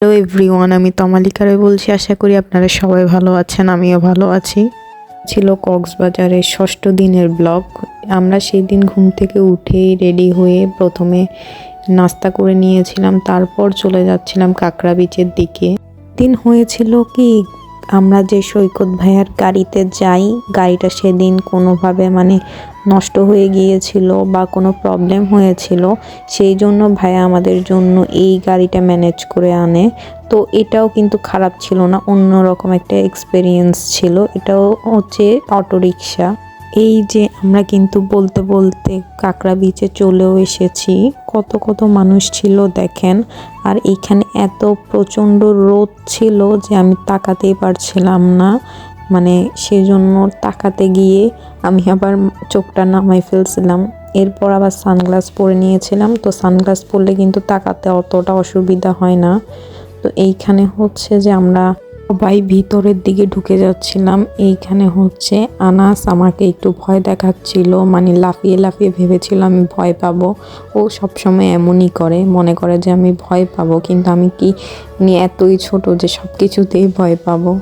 Hello everyone, আমি তমালিকা রয় বলছি। আশা করি আপনারা সবাই ভালো আছেন, আমিও ভালো আছি। ছিল কক্সবাজারের ষষ্ঠ দিনের ব্লগ। আমরা সেই দিন ঘুম থেকে উঠেই রেডি হয়ে প্রথমে নাস্তা করে নিয়েছিলাম, তারপর চলে যাচ্ছিলাম কাঁকড়া বিচের দিকে। দিন হয়েছিল কি, আমরা যে সৈকত ভাইয়ার গাড়িতে যাই, গাড়িটা সেদিন কোনোভাবে নষ্ট হয়ে গিয়েছিল বা কোনো প্রবলেম হয়েছিল, সেই জন্য ভাইয়া আমাদের জন্য এই গাড়িটা ম্যানেজ করে আনে। তো এটাও কিন্তু খারাপ ছিল না, অন্যরকম একটা এক্সপিরিয়েন্স ছিল। এটাও হচ্ছে অটোরিকশা। এই যে আমরা কিন্তু বলতে বলতে কাঁকড়া বিচে চলেও এসেছি। কত কত মানুষ ছিল দেখেন। আর এইখানে এত প্রচণ্ড রোদ ছিল যে আমি তাকাতেই পারছিলাম না, সেজন্য তাকাতে গিয়ে আমি আবার চোখটা নামাই ফেলছিলাম। এরপর আবার সানগ্লাস পরে নিয়েছিলাম, তো সানগ্লাস পরলে কিন্তু তাকাতে অতটা অসুবিধা হয় না। তো এইখানে হচ্ছে যে আমরা সবাই ভিতরের দিকে ঢুকে যাচ্ছিলাম। এইখানে হচ্ছে আনাস আমাকে একটু ভয় দেখাচ্ছিল, লাফিয়ে লাফিয়ে ভেবেছিল আমি ভয় পাবো। ও সবসময় এমনই করে, মনে করে যে আমি ভয় পাবো, কিন্তু আমি কি এতই ছোট যে সব কিছুতেই ভয় পাবো।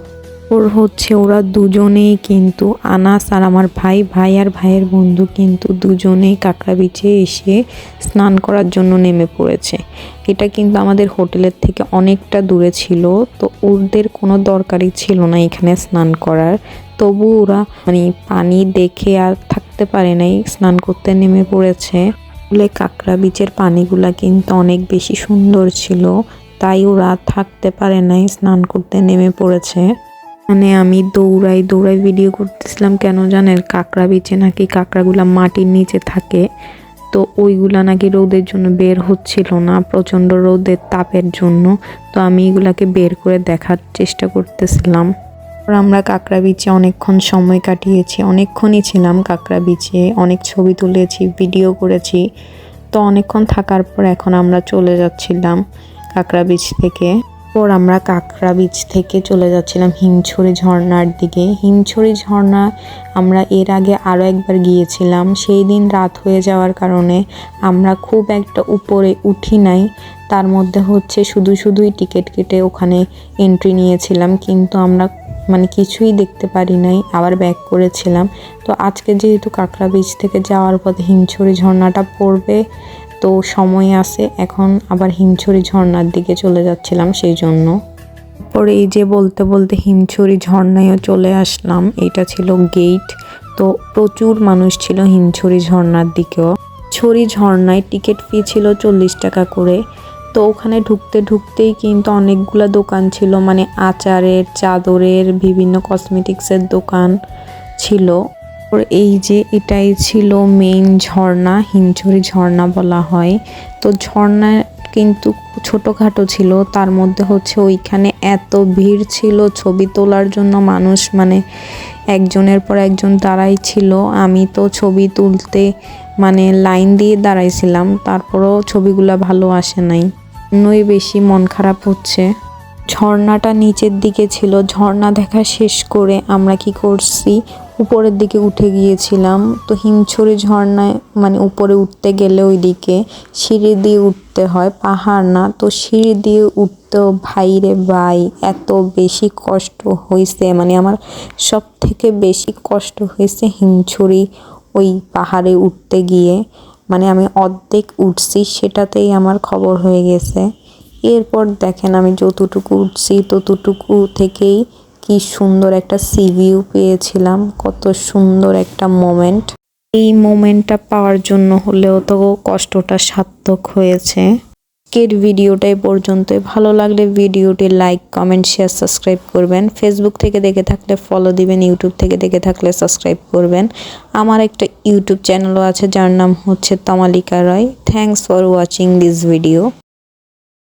ওরা দুজনেই কিন্তু, আনাস আর আমার ভাই আর ভাইয়ের বন্ধু কিন্তু দুজনেই কাঁকড়া বিচে এসে স্নান করার জন্য নেমে পড়েছে। এটা কিন্তু আমাদের হোটেলের থেকে অনেকটা দূরে ছিল, তো ওদের কোনো দরকারই ছিল না এখানে স্নান করার। তবু ওরা পানি দেখে আর থাকতে পারে নাই, স্নান করতে নেমে পড়েছে। বলে কাঁকড়া বিচের পানিগুলা কিন্তু অনেক বেশি সুন্দর ছিল, তাই ওরা থাকতে পারে নাই, স্নান করতে নেমে পড়েছে। আমি দৌড়াই ভিডিও করতেছিলাম। কেন জানেন, কাঁকড়া বিচে নাকি কাঁকড়াগুলা মাটির নিচে থাকে, তো ওইগুলা নাকি রোদের জন্য বের হচ্ছিল না, প্রচণ্ড রোদের তাপের জন্য। তো আমি এগুলাকে বের করে দেখার চেষ্টা করতেছিলাম। আমরা কাঁকড়া বিচে অনেকক্ষণ সময় কাটিয়েছি, অনেকক্ষণই ছিলাম কাঁকড়া বিচে, অনেক ছবি তুলেছি, ভিডিও করেছি। তো অনেকক্ষণ থাকার পর এখন আমরা চলে যাচ্ছিলাম কাঁকড়া বিচ থেকে। আমরা কাঁকড়া বিচ থেকে চলে যাচ্ছিলাম হিমছড়ি ঝর্ণার দিকে। হিমছড়ি ঝর্ণা আমরা এর আগে আরও একবার গিয়েছিলাম, সেই দিন রাত হয়ে যাওয়ার কারণে আমরা খুব একটা উপরে উঠি নাই। তার মধ্যে হচ্ছে শুধুই টিকিট কেটে ওখানে এন্ট্রি নিয়েছিলাম, কিন্তু আমরা কিছুই দেখতে পারি নাই, আবার ব্যাক করেছিলাম। তো আজকে যেহেতু কাঁকড়া বিচ থেকে যাওয়ার পথে হিমছড়ি ঝর্ণাটা পড়বে, তো সময় আছে, এখন আবার হিমছড়ি ঝর্ণার দিকে চলে যাচ্ছিলাম সেই জন্য। পরে এই যে বলতে বলতে হিমছড়ি ঝর্ণায়ও চলে আসলাম। এটা ছিল গেট, তো প্রচুর মানুষ ছিল হিমছড়ি ঝর্ণার দিকেও। ছড়ি ঝর্ণায় টিকিট ফি ছিল 40 টাকা করে। তো ওখানে ঢুকতেই কিন্তু অনেকগুলো দোকান ছিল, আচারের, চাদরের, বিভিন্ন কসমেটিক্সের দোকান ছিল। এই যে এটাই ছিল মেইন ঝর্ণা, হিমছড়ি ঝর্ণা বলা হয়। তো ঝর্ণা কিন্তু ছোটোখাটো ছিল, তার মধ্যে হচ্ছে ওইখানে এত ভিড় ছিল ছবি তোলার জন্য, মানুষ একজনের পর একজন দাঁড়াই ছিল। আমি তো ছবি তুলতে লাইন দিয়ে দাঁড়াইছিলাম, তারপরও ছবিগুলা ভালো আসে নাই, অন্যই বেশি মন খারাপ হচ্ছে। ঝর্ণাটা নিচের দিকে ছিল। ঝর্ণা দেখা শেষ করে আমরা কি করছি, উপরের দিকে উঠে গিয়েছিলাম। তো হিমছড়ি ঝর্ণায় উপরে উঠতে গেলে ওইদিকে সিঁড়ি দিয়ে উঠতে হয়, পাহাড় না। তো সিঁড়ি দিয়ে উঠতেও ভাইরে ভাই এত বেশি কষ্ট হয়েছে, আমার সব থেকে বেশি কষ্ট হয়েছে হিমছড়ি ওই পাহাড়ে উঠতে গিয়ে। আমি অর্ধেক উঠছি, সেটাতেই আমার খবর হয়ে গেছে। এরপর দেখেন আমি যতটুকু উঠছি ততটুকু থেকেই কি সুন্দর একটা সি ভিউ পেয়েছিলাম, কত সুন্দর একটা মোমেন্ট। এই মোমেন্টটা পাওয়ার জন্য হলেও তো কষ্টটা সার্থক হয়েছে। আজকের ভিডিওটাই পর্যন্তই। ভালো লাগলে ভিডিওটি লাইক, কমেন্ট, শেয়ার, সাবস্ক্রাইব করবেন। ফেসবুক থেকে দেখে থাকলে ফলো দিবেন, ইউটিউব থেকে দেখে থাকলে সাবস্ক্রাইব করবেন। আমার একটা ইউটিউব চ্যানেলও আছে যার নাম হচ্ছে Tamalika Roy. Thanks for watching this video.